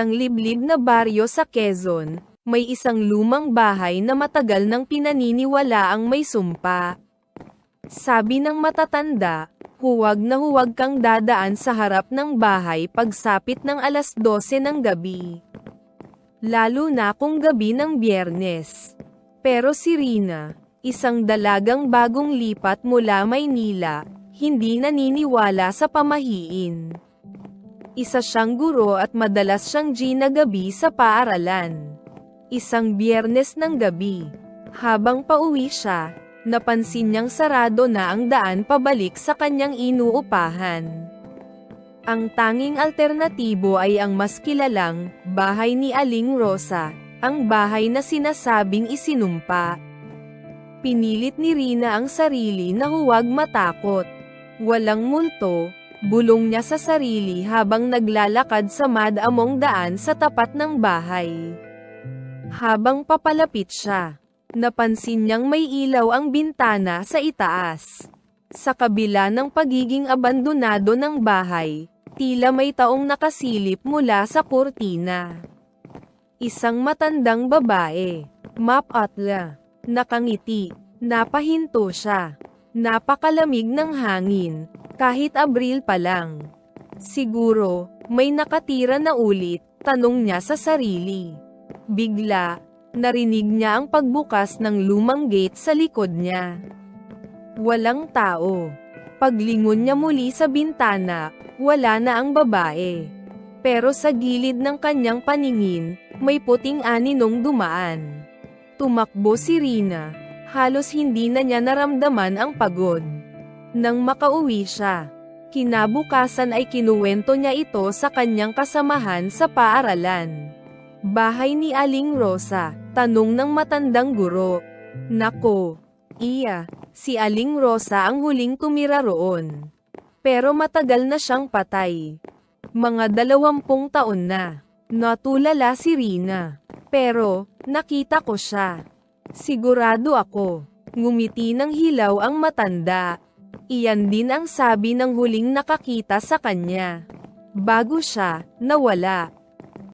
Ang liblib na baryo sa Quezon, may isang lumang bahay na matagal nang pinaniniwala ang may sumpa. Sabi ng matatanda, huwag na huwag kang dadaan sa harap ng bahay pagsapit ng 12:00 ng gabi. Lalo na kung gabi ng Biyernes. Pero si Rina, isang dalagang bagong lipat mula Maynila, hindi naniniwala sa pamahiin. Isa siyang guro at madalas siyang ginagabi sa paaralan. Isang Biyernes ng gabi, habang pauwi siya, napansin niyang sarado na ang daan pabalik sa kanyang inuupahan. Ang tanging alternatibo ay ang mas kilalang bahay ni Aling Rosa, ang bahay na sinasabing isinumpa. Pinilit ni Rina ang sarili na huwag matakot. Walang multo, bulong niya sa sarili habang naglalakad sa madamong daan sa tapat ng bahay. Habang papalapit siya, napansin niyang may ilaw ang bintana sa itaas. Sa kabila ng pagiging abandonado ng bahay, tila may taong nakasilip mula sa kurtina. Isang matandang babae, mapatla, nakangiti, napahinto siya. Napakalamig ng hangin, kahit Abril pa lang. Siguro, may nakatira na ulit, tanong niya sa sarili. Bigla, narinig niya ang pagbukas ng lumang gate sa likod niya. Walang tao. Paglingon niya muli sa bintana, wala na ang babae. Pero sa gilid ng kanyang paningin, may puting aninong dumaan. Tumakbo si Rina, halos hindi na niya naramdaman ang pagod. Nang makauwi siya, kinabukasan ay kinuwento niya ito sa kanyang kasamahan sa paaralan. Bahay ni Aling Rosa, tanong ng matandang guro. Nako, iya, si Aling Rosa ang huling tumira roon. Pero matagal na siyang patay. Mga 20 taon na. Natulala si Rina. Pero, nakita ko siya. Sigurado ako. Ngumiti ng hilaw ang matanda. Iyan din ang sabi ng huling nakakita sa kanya. Bago siya, nawala.